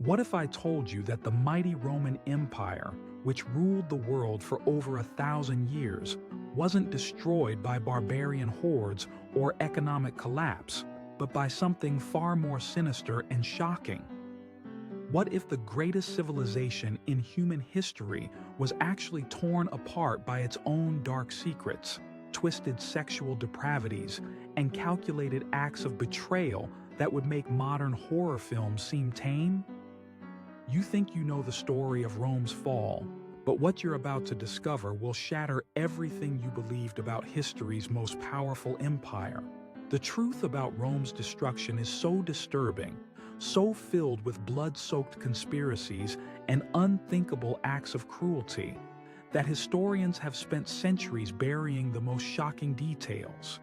What if I told you that the mighty Roman Empire, which ruled the world for over 1,000 years, wasn't destroyed by barbarian hordes or economic collapse, but by something far more sinister and shocking? What if the greatest civilization in human history was actually torn apart by its own dark secrets, twisted sexual depravities, and calculated acts of betrayal that would make modern horror films seem tame? You think you know the story of Rome's fall, but what you're about to discover will shatter everything you believed about history's most powerful empire. The truth about Rome's destruction is so disturbing, so filled with blood-soaked conspiracies and unthinkable acts of cruelty, that historians have spent centuries burying the most shocking details.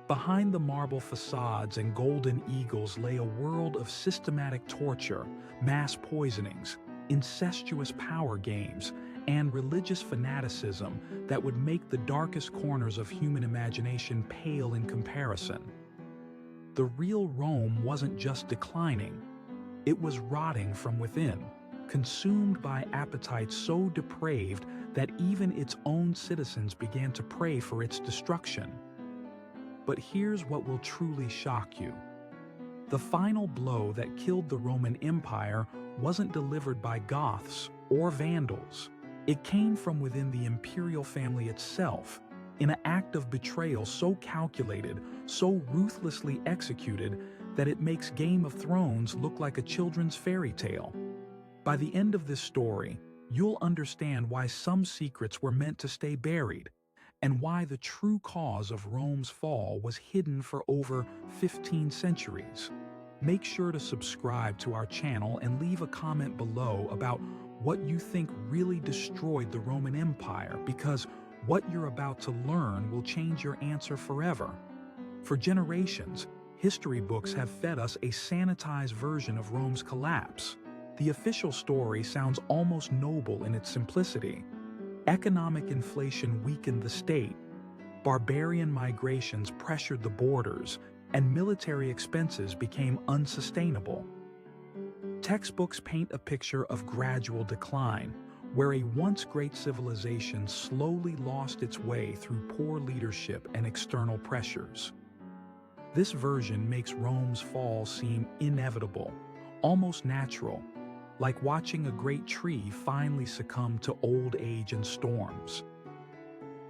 Behind the marble facades and golden eagles lay a world of systematic torture, mass poisonings, incestuous power games, and religious fanaticism that would make the darkest corners of human imagination pale in comparison. The real Rome wasn't just declining, it was rotting from within, consumed by appetites so depraved that even its own citizens began to pray for its destruction. But here's what will truly shock you. The final blow that killed the Roman Empire wasn't delivered by Goths or Vandals. It came from within the imperial family itself, in an act of betrayal so calculated, so ruthlessly executed, that it makes Game of Thrones look like a children's fairy tale. By the end of this story, you'll understand why some secrets were meant to stay buried, and why the true cause of Rome's fall was hidden for over 15 centuries. Make sure to subscribe to our channel and leave a comment below about what you think really destroyed the Roman Empire, because what you're about to learn will change your answer forever. For generations, history books have fed us a sanitized version of Rome's collapse. The official story sounds almost noble in its simplicity. Economic inflation weakened the state, barbarian migrations pressured the borders, and military expenses became unsustainable. Textbooks paint a picture of gradual decline, where a once great civilization slowly lost its way through poor leadership and external pressures. This version makes Rome's fall seem inevitable, almost natural, like watching a great tree finally succumb to old age and storms.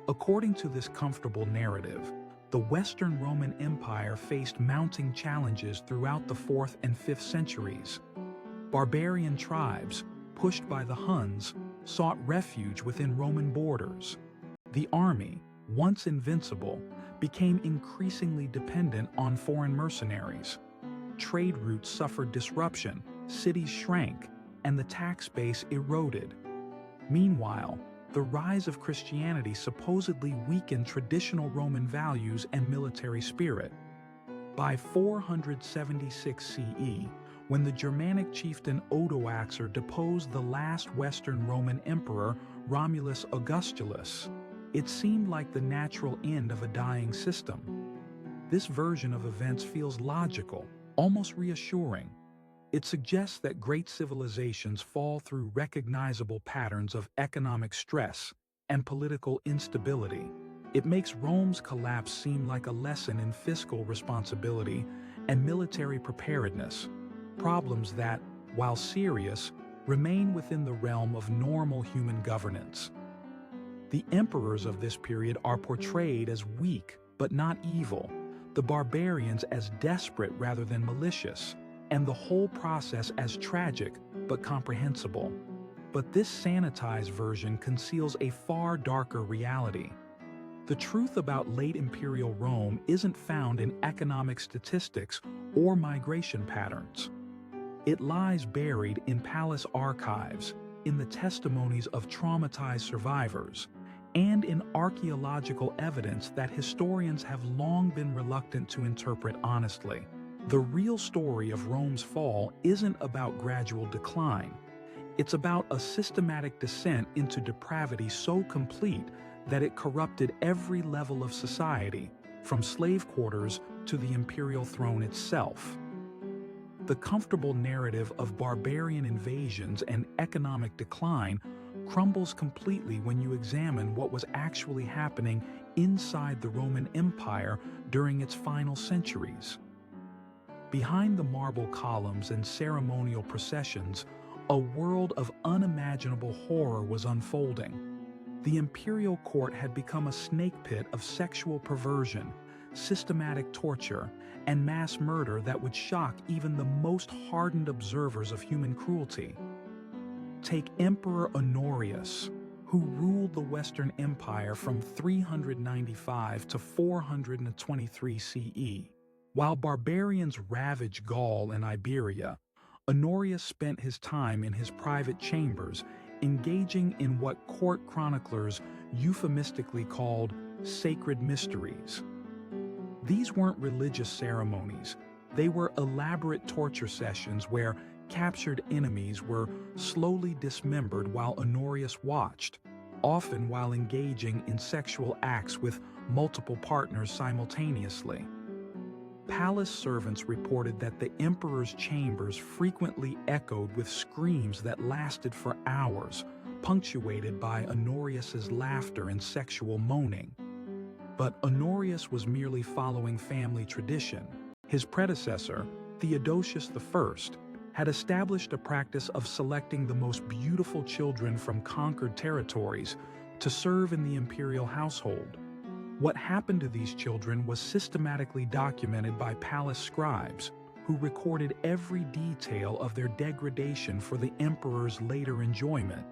According to this comfortable narrative, the Western Roman Empire faced mounting challenges throughout the 4th and 5th centuries. Barbarian tribes, pushed by the Huns, sought refuge within Roman borders. The army, once invincible, became increasingly dependent on foreign mercenaries. Trade routes suffered disruption, cities shrank, and the tax base eroded. Meanwhile, the rise of Christianity supposedly weakened traditional Roman values and military spirit. By 476 CE, when the Germanic chieftain Odoacer deposed the last Western Roman emperor, Romulus Augustulus, it seemed like the natural end of a dying system. This version of events feels logical, almost reassuring. It suggests that great civilizations fall through recognizable patterns of economic stress and political instability. It makes Rome's collapse seem like a lesson in fiscal responsibility and military preparedness, problems that, while serious, remain within the realm of normal human governance. The emperors of this period are portrayed as weak but not evil, the barbarians as desperate rather than malicious, and the whole process as tragic but comprehensible. But this sanitized version conceals a far darker reality. The truth about late imperial Rome isn't found in economic statistics or migration patterns. It lies buried in palace archives, in the testimonies of traumatized survivors, and in archaeological evidence that historians have long been reluctant to interpret honestly. The real story of Rome's fall isn't about gradual decline. It's about a systematic descent into depravity so complete that it corrupted every level of society, from slave quarters to the imperial throne itself. The comfortable narrative of barbarian invasions and economic decline crumbles completely when you examine what was actually happening inside the Roman Empire during its final centuries. Behind the marble columns and ceremonial processions, a world of unimaginable horror was unfolding. The imperial court had become a snake pit of sexual perversion, systematic torture, and mass murder that would shock even the most hardened observers of human cruelty. Take Emperor Honorius, who ruled the Western Empire from 395 to 423 CE. While barbarians ravaged Gaul and Iberia, Honorius spent his time in his private chambers, engaging in what court chroniclers euphemistically called sacred mysteries. These weren't religious ceremonies. They were elaborate torture sessions where captured enemies were slowly dismembered while Honorius watched, often while engaging in sexual acts with multiple partners simultaneously. Palace servants reported that the emperor's chambers frequently echoed with screams that lasted for hours, punctuated by Honorius's laughter and sexual moaning. But Honorius was merely following family tradition. His predecessor, Theodosius I, had established a practice of selecting the most beautiful children from conquered territories to serve in the imperial household. What happened to these children was systematically documented by palace scribes, who recorded every detail of their degradation for the emperor's later enjoyment.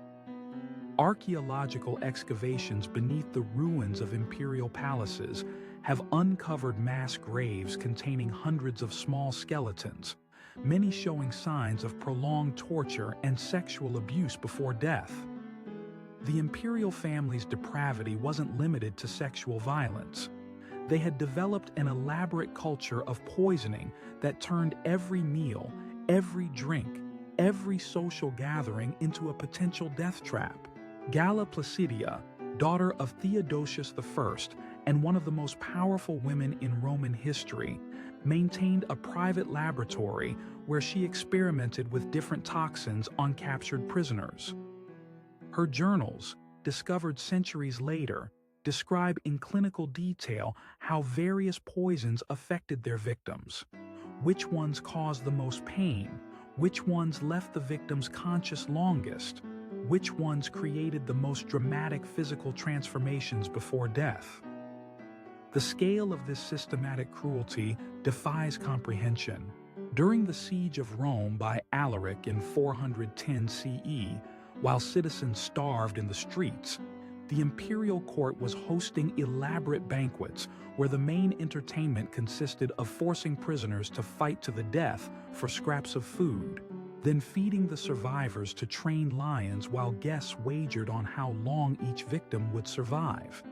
Archaeological excavations beneath the ruins of imperial palaces have uncovered mass graves containing hundreds of small skeletons, many showing signs of prolonged torture and sexual abuse before death. The imperial family's depravity wasn't limited to sexual violence. They had developed an elaborate culture of poisoning that turned every meal, every drink, every social gathering into a potential death trap. Galla Placidia, daughter of Theodosius I and one of the most powerful women in Roman history, maintained a private laboratory where she experimented with different toxins on captured prisoners. Her journals, discovered centuries later, describe in clinical detail how various poisons affected their victims, which ones caused the most pain, which ones left the victims conscious longest, which ones created the most dramatic physical transformations before death. The scale of this systematic cruelty defies comprehension. During the siege of Rome by Alaric in 410 CE, while citizens starved in the streets, the imperial court was hosting elaborate banquets where the main entertainment consisted of forcing prisoners to fight to the death for scraps of food, then feeding the survivors to trained lions while guests wagered on how long each victim would survive.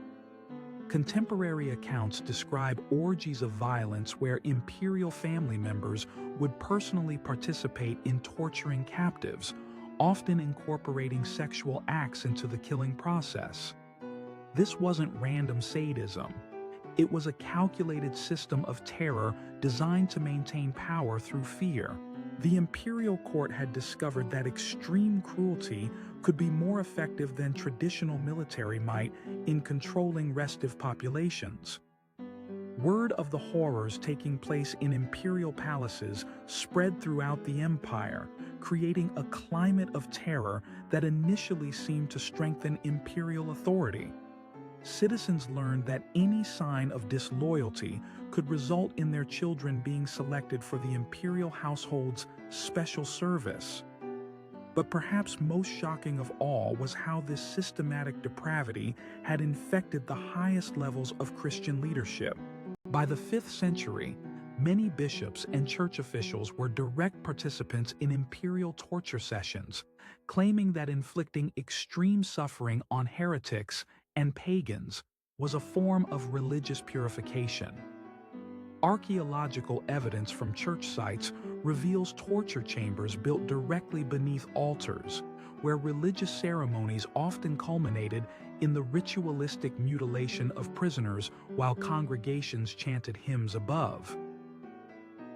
Contemporary accounts describe orgies of violence where imperial family members would personally participate in torturing captives, often incorporating sexual acts into the killing process. This wasn't random sadism. It was a calculated system of terror designed to maintain power through fear. The imperial court had discovered that extreme cruelty could be more effective than traditional military might in controlling restive populations. Word of the horrors taking place in imperial palaces spread throughout the empire, creating a climate of terror that initially seemed to strengthen imperial authority. Citizens learned that any sign of disloyalty could result in their children being selected for the imperial household's special service. But perhaps most shocking of all was how this systematic depravity had infected the highest levels of Christian leadership. By the 5th century, many bishops and church officials were direct participants in imperial torture sessions, claiming that inflicting extreme suffering on heretics and pagans was a form of religious purification. Archaeological evidence from church sites reveals torture chambers built directly beneath altars, where religious ceremonies often culminated in the ritualistic mutilation of prisoners while congregations chanted hymns above.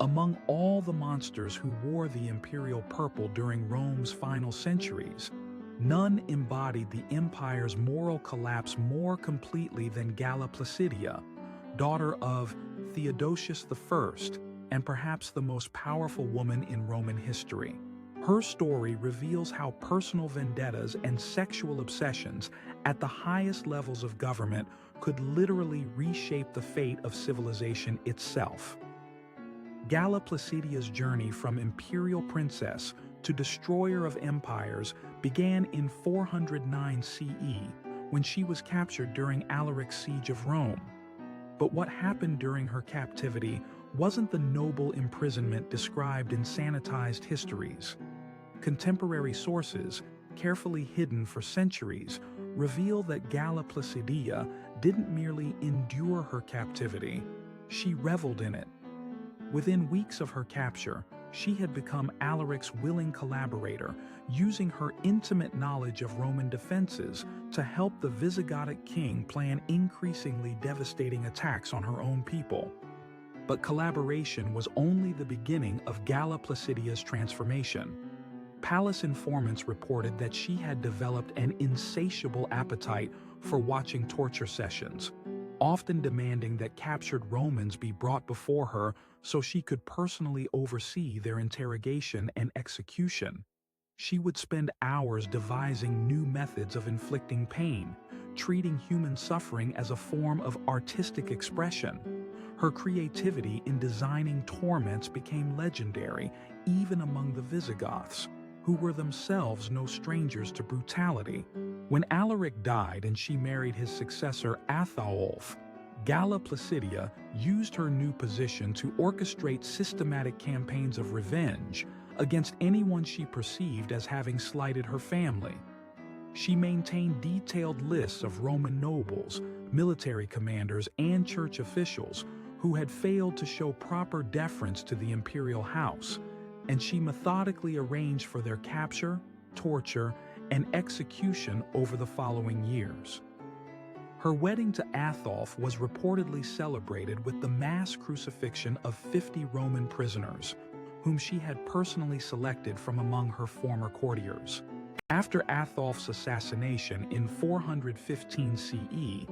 Among all the monsters who wore the imperial purple during Rome's final centuries, none embodied the empire's moral collapse more completely than Galla Placidia, daughter of Theodosius I and perhaps the most powerful woman in Roman history. Her story reveals how personal vendettas and sexual obsessions at the highest levels of government could literally reshape the fate of civilization itself. Galla Placidia's journey from imperial princess to destroyer of empires began in 409 CE when she was captured during Alaric's siege of Rome. But what happened during her captivity wasn't the noble imprisonment described in sanitized histories. Contemporary sources, carefully hidden for centuries, reveal that Galla Placidia didn't merely endure her captivity, she reveled in it. Within weeks of her capture, she had become Alaric's willing collaborator, using her intimate knowledge of Roman defenses to help the Visigothic king plan increasingly devastating attacks on her own people. But collaboration was only the beginning of Galla Placidia's transformation. Palace informants reported that she had developed an insatiable appetite for watching torture sessions, often demanding that captured Romans be brought before her so she could personally oversee their interrogation and execution. She would spend hours devising new methods of inflicting pain, treating human suffering as a form of artistic expression. Her creativity in designing torments became legendary even among the Visigoths, who were themselves no strangers to brutality. When Alaric died and she married his successor Athaulf, Galla Placidia used her new position to orchestrate systematic campaigns of revenge against anyone she perceived as having slighted her family. She maintained detailed lists of Roman nobles, military commanders, and church officials who had failed to show proper deference to the imperial house, and she methodically arranged for their capture, torture, and execution over the following years. Her wedding to Athaulf was reportedly celebrated with the mass crucifixion of 50 Roman prisoners, whom she had personally selected from among her former courtiers. After Athaulf's assassination in 415 CE,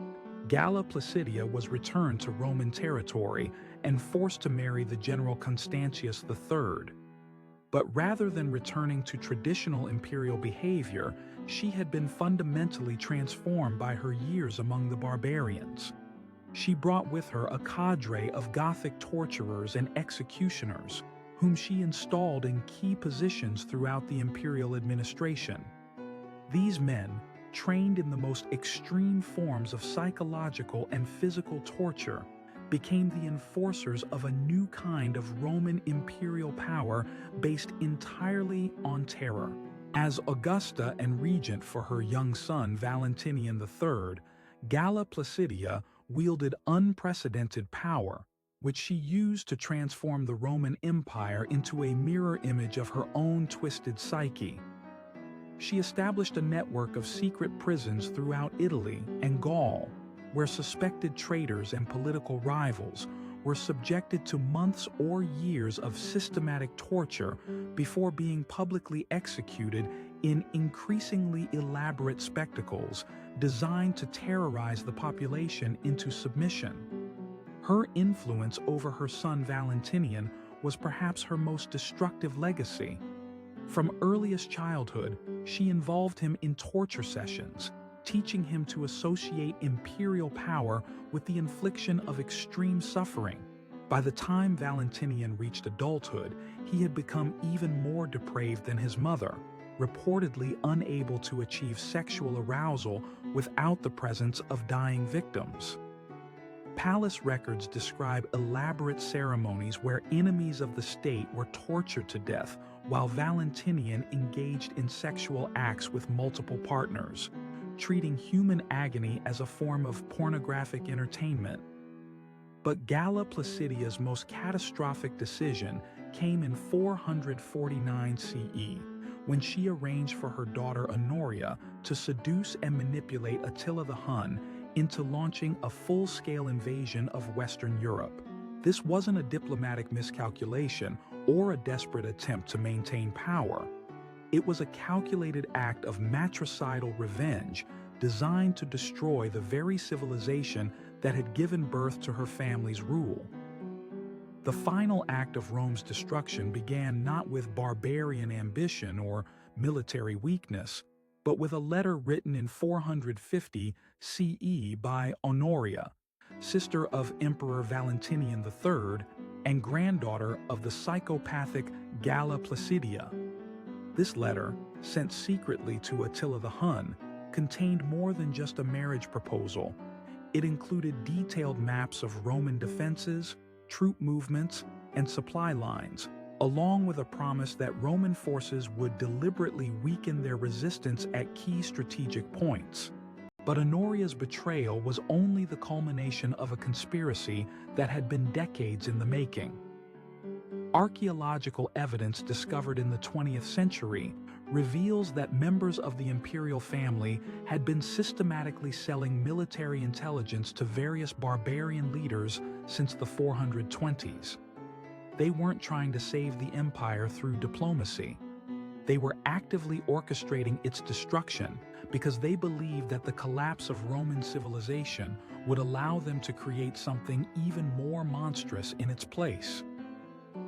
Galla Placidia was returned to Roman territory and forced to marry the general Constantius III. But rather than returning to traditional imperial behavior, she had been fundamentally transformed by her years among the barbarians. She brought with her a cadre of Gothic torturers and executioners, whom she installed in key positions throughout the imperial administration. These men, trained in the most extreme forms of psychological and physical torture, became the enforcers of a new kind of Roman imperial power based entirely on terror. As Augusta and regent for her young son Valentinian III, Galla Placidia wielded unprecedented power, which she used to transform the Roman Empire into a mirror image of her own twisted psyche. She established a network of secret prisons throughout Italy and Gaul, where suspected traitors and political rivals were subjected to months or years of systematic torture before being publicly executed in increasingly elaborate spectacles designed to terrorize the population into submission. Her influence over her son Valentinian was perhaps her most destructive legacy. From earliest childhood, she involved him in torture sessions, teaching him to associate imperial power with the infliction of extreme suffering. By the time Valentinian reached adulthood, he had become even more depraved than his mother, reportedly unable to achieve sexual arousal without the presence of dying victims. Palace records describe elaborate ceremonies where enemies of the state were tortured to death, while Valentinian engaged in sexual acts with multiple partners, treating human agony as a form of pornographic entertainment. But Galla Placidia's most catastrophic decision came in 449 CE, when she arranged for her daughter Honoria to seduce and manipulate Attila the Hun into launching a full-scale invasion of Western Europe. This wasn't a diplomatic miscalculation or a desperate attempt to maintain power. It was a calculated act of matricidal revenge designed to destroy the very civilization that had given birth to her family's rule. The final act of Rome's destruction began not with barbarian ambition or military weakness, but with a letter written in 450 CE by Honoria, sister of Emperor Valentinian III and granddaughter of the psychopathic Galla Placidia. This letter, sent secretly to Attila the Hun, contained more than just a marriage proposal. It included detailed maps of Roman defenses, troop movements, and supply lines, along with a promise that Roman forces would deliberately weaken their resistance at key strategic points. But Honoria's betrayal was only the culmination of a conspiracy that had been decades in the making. Archaeological evidence discovered in the 20th century reveals that members of the imperial family had been systematically selling military intelligence to various barbarian leaders since the 420s. They weren't trying to save the empire through diplomacy. They were actively orchestrating its destruction because they believed that the collapse of Roman civilization would allow them to create something even more monstrous in its place.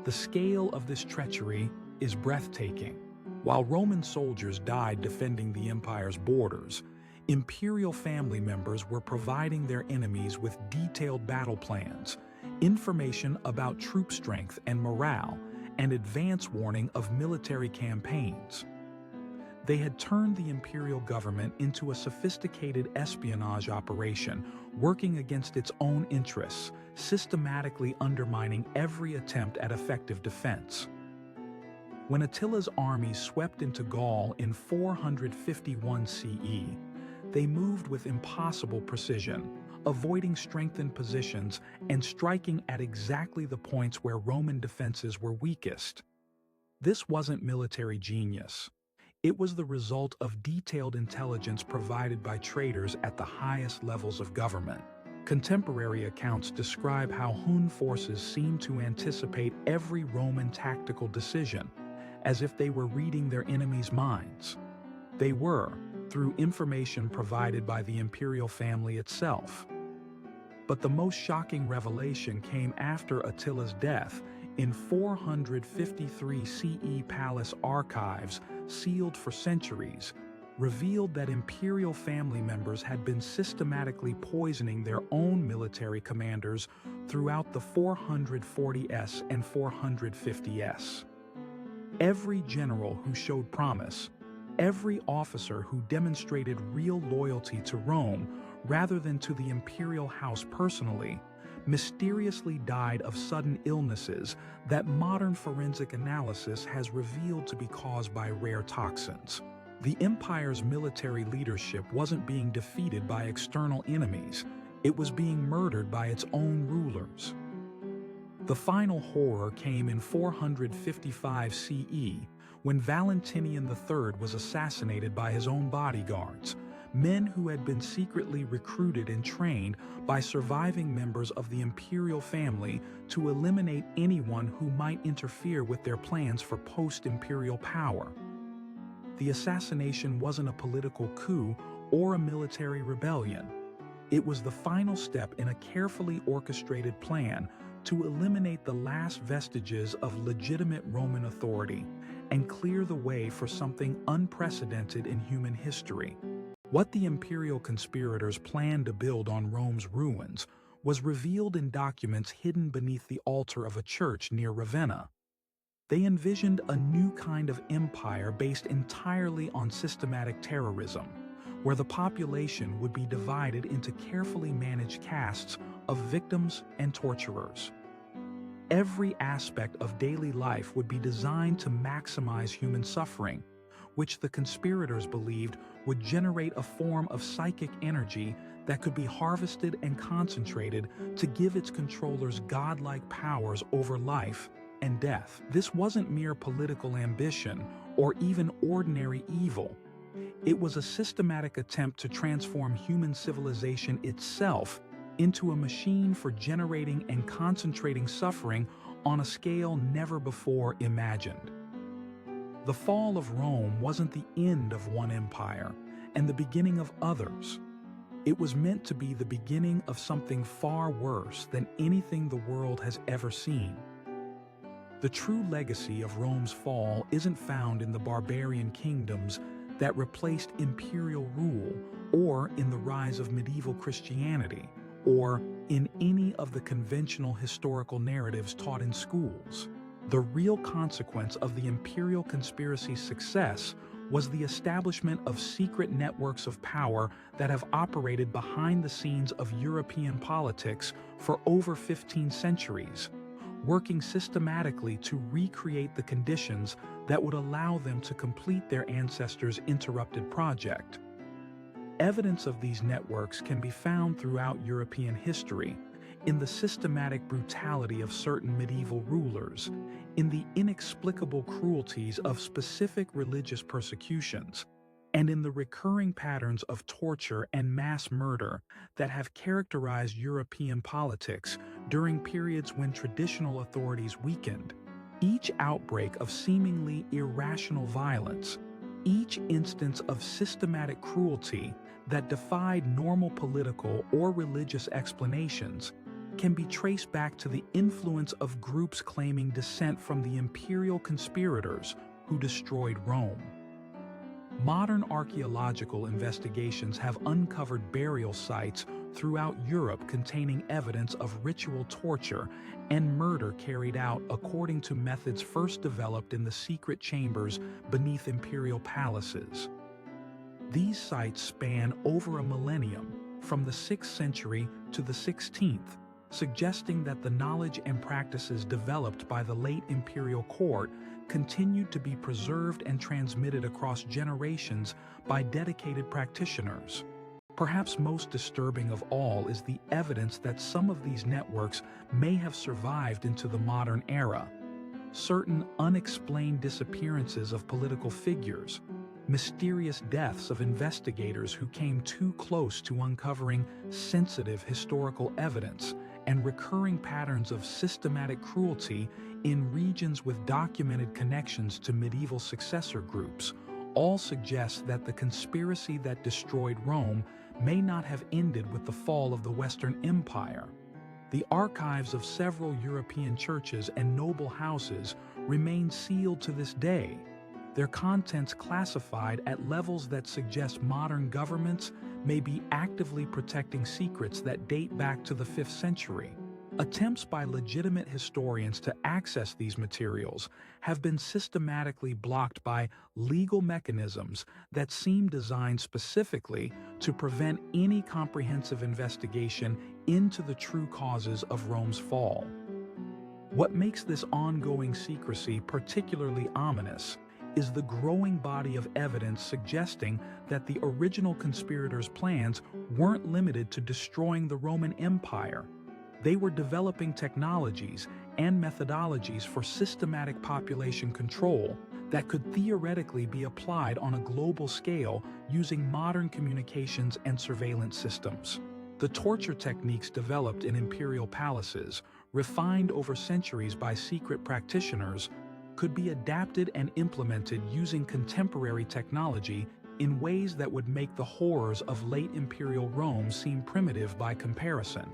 The scale of this treachery is breathtaking. While Roman soldiers died defending the empire's borders, imperial family members were providing their enemies with detailed battle plans, information about troop strength and morale, and advance warning of military campaigns. They had turned the imperial government into a sophisticated espionage operation, working against its own interests, systematically undermining every attempt at effective defense. When Attila's armies swept into Gaul in 451 CE, they moved with impossible precision, avoiding strengthened positions and striking at exactly the points where Roman defenses were weakest. This wasn't military genius. It was the result of detailed intelligence provided by traders at the highest levels of government. Contemporary accounts describe how Hun forces seemed to anticipate every Roman tactical decision, as if they were reading their enemies' minds. They were, through information provided by the imperial family itself. But the most shocking revelation came after Attila's death in 453 CE. Palace archives, sealed for centuries, revealed that imperial family members had been systematically poisoning their own military commanders throughout the 440s and 450s. Every general who showed promise, every officer who demonstrated real loyalty to Rome rather than to the imperial house personally, mysteriously died of sudden illnesses that modern forensic analysis has revealed to be caused by rare toxins. The empire's military leadership wasn't being defeated by external enemies, it was being murdered by its own rulers. The final horror came in 455 CE, when Valentinian III was assassinated by his own bodyguards, men who had been secretly recruited and trained by surviving members of the imperial family to eliminate anyone who might interfere with their plans for post-imperial power. The assassination wasn't a political coup or a military rebellion. It was the final step in a carefully orchestrated plan to eliminate the last vestiges of legitimate Roman authority and clear the way for something unprecedented in human history. What the imperial conspirators planned to build on Rome's ruins was revealed in documents hidden beneath the altar of a church near Ravenna. They envisioned a new kind of empire based entirely on systematic terrorism, where the population would be divided into carefully managed castes of victims and torturers. Every aspect of daily life would be designed to maximize human suffering, which the conspirators believed would generate a form of psychic energy that could be harvested and concentrated to give its controllers godlike powers over life and death. This wasn't mere political ambition or even ordinary evil. It was a systematic attempt to transform human civilization itself into a machine for generating and concentrating suffering on a scale never before imagined. The fall of Rome wasn't the end of one empire and the beginning of others. It was meant to be the beginning of something far worse than anything the world has ever seen. The true legacy of Rome's fall isn't found in the barbarian kingdoms that replaced imperial rule, or in the rise of medieval Christianity, or in any of the conventional historical narratives taught in schools. The real consequence of the imperial conspiracy's success was the establishment of secret networks of power that have operated behind the scenes of European politics for over 15 centuries, working systematically to recreate the conditions that would allow them to complete their ancestors' interrupted project. Evidence of these networks can be found throughout European history, in the systematic brutality of certain medieval rulers, in the inexplicable cruelties of specific religious persecutions, and in the recurring patterns of torture and mass murder that have characterized European politics during periods when traditional authorities weakened. Each outbreak of seemingly irrational violence, each instance of systematic cruelty that defied normal political or religious explanations, can be traced back to the influence of groups claiming descent from the imperial conspirators who destroyed Rome. Modern archaeological investigations have uncovered burial sites throughout Europe containing evidence of ritual torture and murder carried out according to methods first developed in the secret chambers beneath imperial palaces. These sites span over a millennium, from the 6th century to the 16th, suggesting that the knowledge and practices developed by the late imperial court continued to be preserved and transmitted across generations by dedicated practitioners. Perhaps most disturbing of all is the evidence that some of these networks may have survived into the modern era. Certain unexplained disappearances of political figures, mysterious deaths of investigators who came too close to uncovering sensitive historical evidence, and recurring patterns of systematic cruelty in regions with documented connections to medieval successor groups all suggest that the conspiracy that destroyed Rome may not have ended with the fall of the Western Empire. The archives of several European churches and noble houses remain sealed to this day, their contents classified at levels that suggest modern governments may be actively protecting secrets that date back to the 5th century. Attempts by legitimate historians to access these materials have been systematically blocked by legal mechanisms that seem designed specifically to prevent any comprehensive investigation into the true causes of Rome's fall. What makes this ongoing secrecy particularly ominous is the growing body of evidence suggesting that the original conspirators' plans weren't limited to destroying the Roman Empire. They were developing technologies and methodologies for systematic population control that could theoretically be applied on a global scale using modern communications and surveillance systems. The torture techniques developed in imperial palaces, refined over centuries by secret practitioners, could be adapted and implemented using contemporary technology in ways that would make the horrors of late imperial Rome seem primitive by comparison.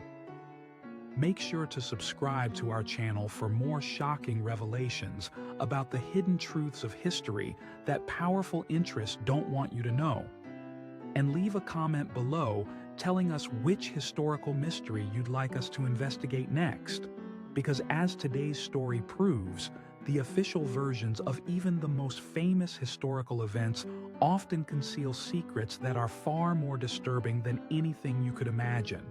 Make sure to subscribe to our channel for more shocking revelations about the hidden truths of history that powerful interests don't want you to know. And leave a comment below telling us which historical mystery you'd like us to investigate next. Because as today's story proves, the official versions of even the most famous historical events often conceal secrets that are far more disturbing than anything you could imagine.